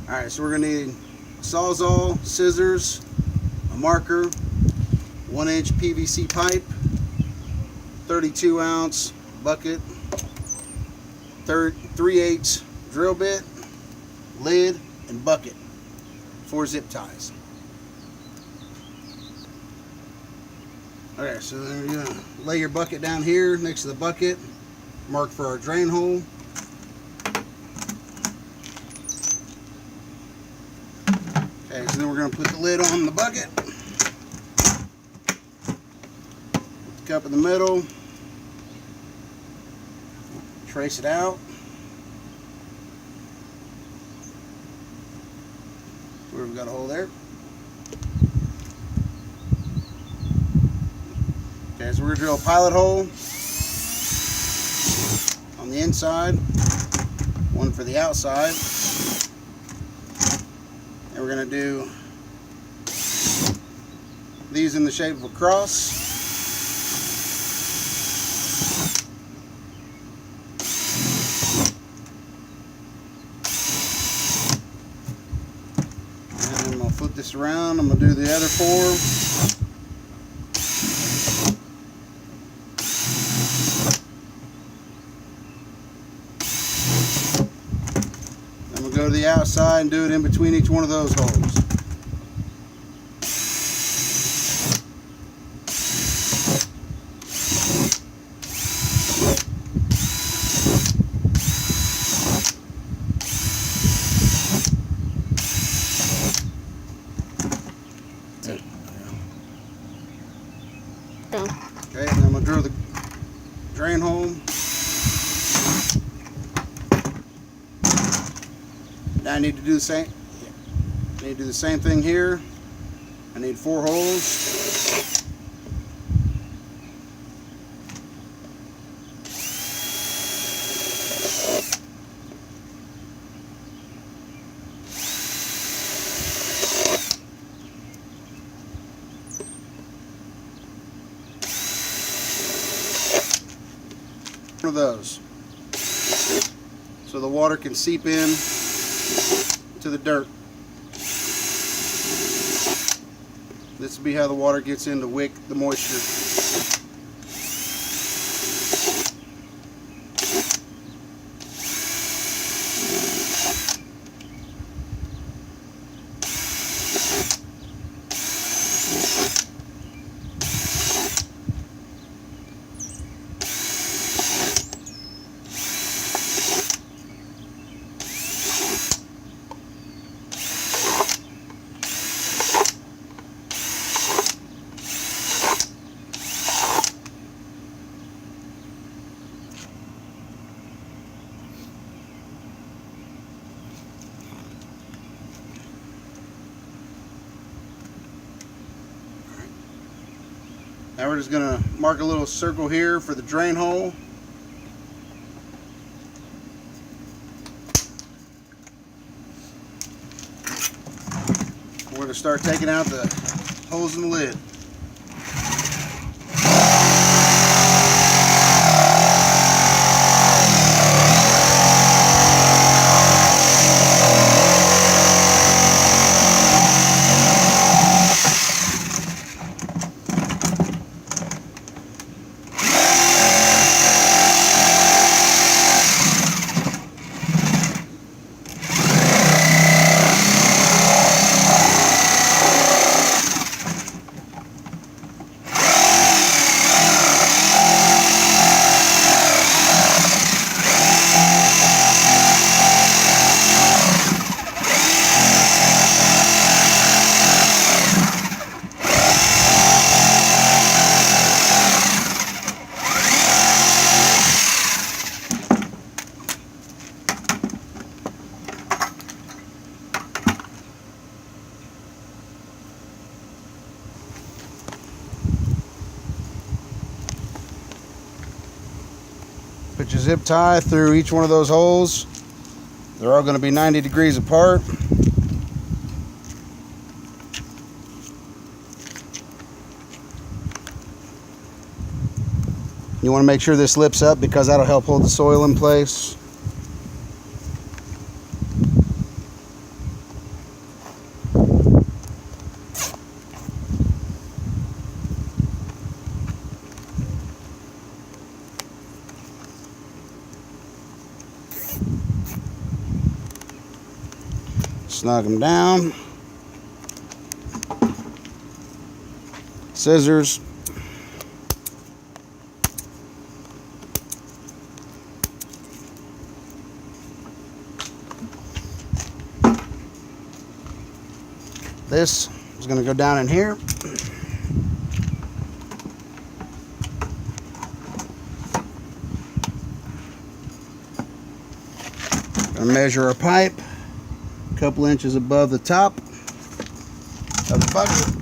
Alright, so we're going to need a sawzall, scissors, a marker, 1-inch PVC pipe, 32-ounce bucket, 3/8 drill bit, lid, and bucket, 4 zip ties. Okay, so then you're going to lay your bucket down here next to the bucket, mark for our drain hole. Okay, so then we're going to put the lid on the bucket, put the cup in the middle, trace it out. So we've got a hole there. Okay, so we're going to drill a pilot hole on the inside, one for the outside. And we're going to do these in the shape of a cross. And I'm going to flip this around. I'm going to do the other 4. Go to the outside and do it in between each one of those holes. Okay, and I'm going to drill the drain hole. Now I need to do the same. I need to do the same thing here. I need 4 holes. One of those, so the water can seep in to the dirt. This will be how the water gets in to wick the moisture. Now we're just going to mark a little circle here for the drain hole. We're going to start taking out the holes in the lid. Put your zip tie through each one of those holes. They're all going to be 90 degrees apart. You want to make sure this lips up because that'll help hold the soil in place. Snug them down. Scissors. This is going to go down in here. Going to measure our pipe a couple inches above the top of the bucket.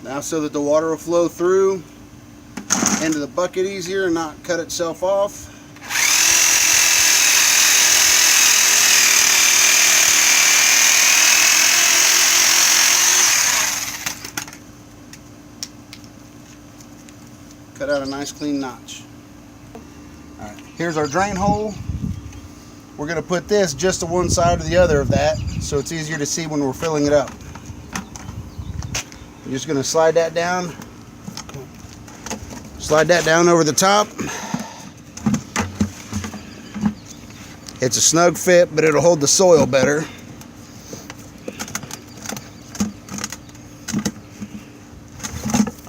Now, so that the water will flow through into the bucket easier and not cut itself off. Cut out a nice clean notch. All right, here's our drain hole. We're going to put this just to one side or the other of that so it's easier to see when we're filling it up. I'm just going to slide that down. Slide that down over the top. It's a snug fit, but it'll hold the soil better.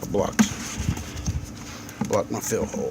I blocked my fill hole.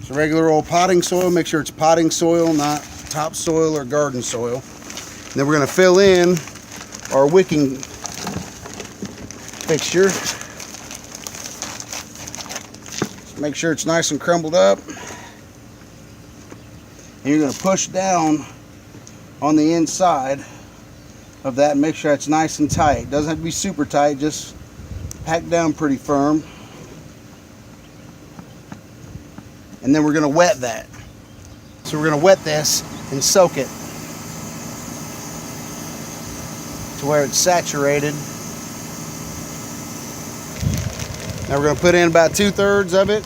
So regular old potting soil, make sure it's potting soil, not topsoil or garden soil. And then we're going to fill in our wicking fixture. Make sure it's nice and crumbled up. And you're going to push down on the inside of that and make sure it's nice and tight. Doesn't have to be super tight, just pack down pretty firm. And then we're going to wet that. So we're going to wet this and soak it to where it's saturated. Now we're going to put in about 2/3 of it.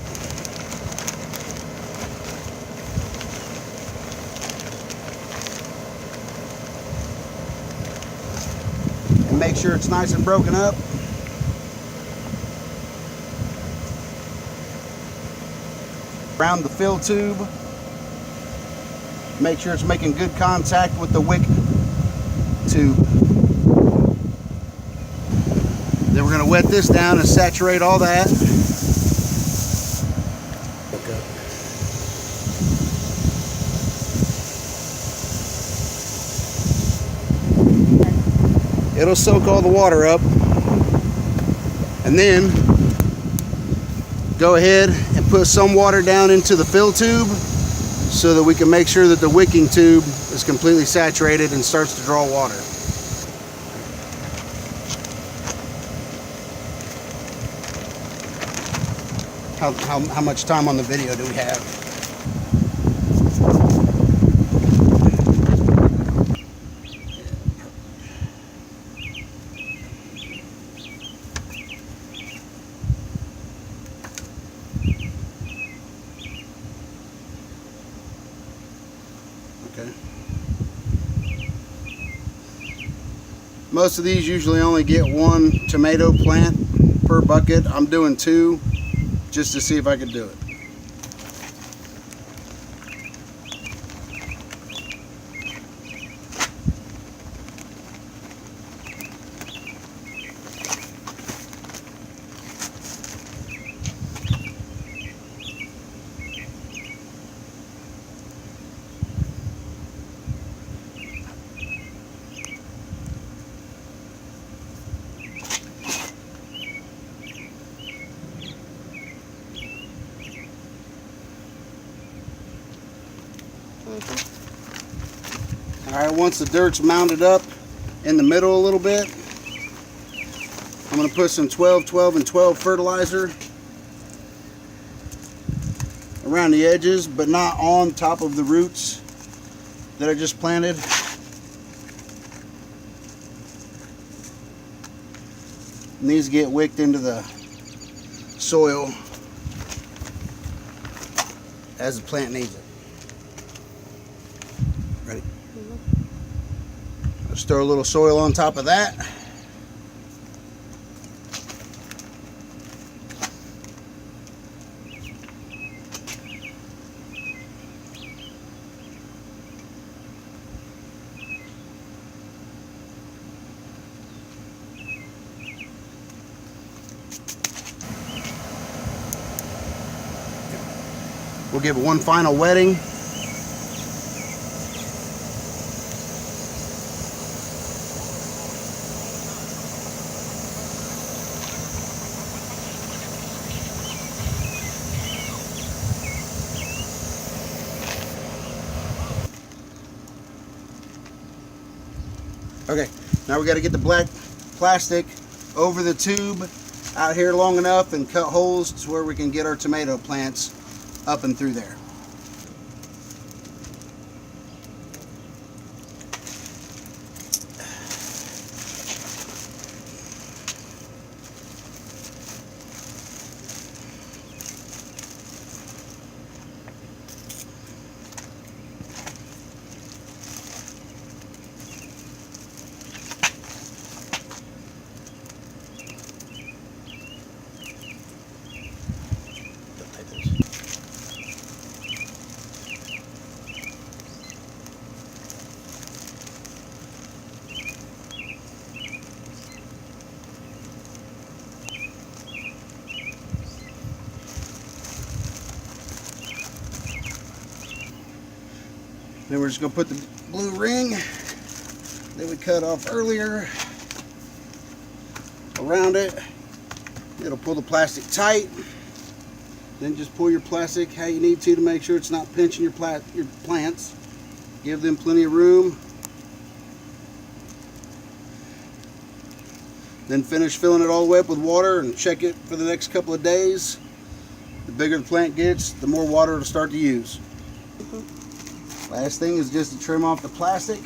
And make sure it's nice and broken up. Around the fill tube. Make sure it's making good contact with the wick tube. Then we're going to wet this down and saturate all that. It'll soak all the water up. And then go ahead and put some water down into the fill tube so that we can make sure that the wicking tube is completely saturated and starts to draw water. How much time on the video do we have? Okay. Most of these usually only get 1 tomato plant per bucket. I'm doing 2 just to see if I could do it. Alright, once the dirt's mounded up in the middle a little bit, I'm going to put some 12, 12, and 12 fertilizer around the edges, but not on top of the roots that I just planted. needs to get wicked into the soil as the plant needs it. Ready? Let's throw a little soil on top of that. We'll give it one final wetting. Okay, now we got to get the black plastic over the tube out here long enough and cut holes to where we can get our tomato plants up and through there. Then we're just going to put the blue ring that we cut off earlier around it. It'll pull the plastic tight. Then just pull your plastic how you need to make sure it's not pinching your plants. Give them plenty of room. Then finish filling it all the way up with water and check it for the next couple of days. The bigger the plant gets, the more water it'll start to use. Last thing is just to trim off the plastic.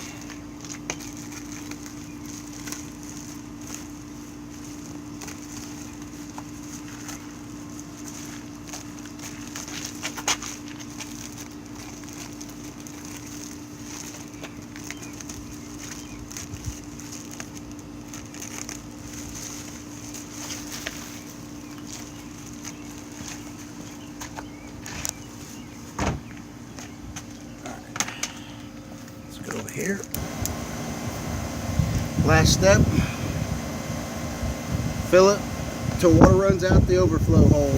Over here. Last step, fill it till water runs out the overflow hole.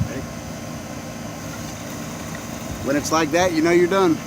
Okay. When it's like that, you know you're done.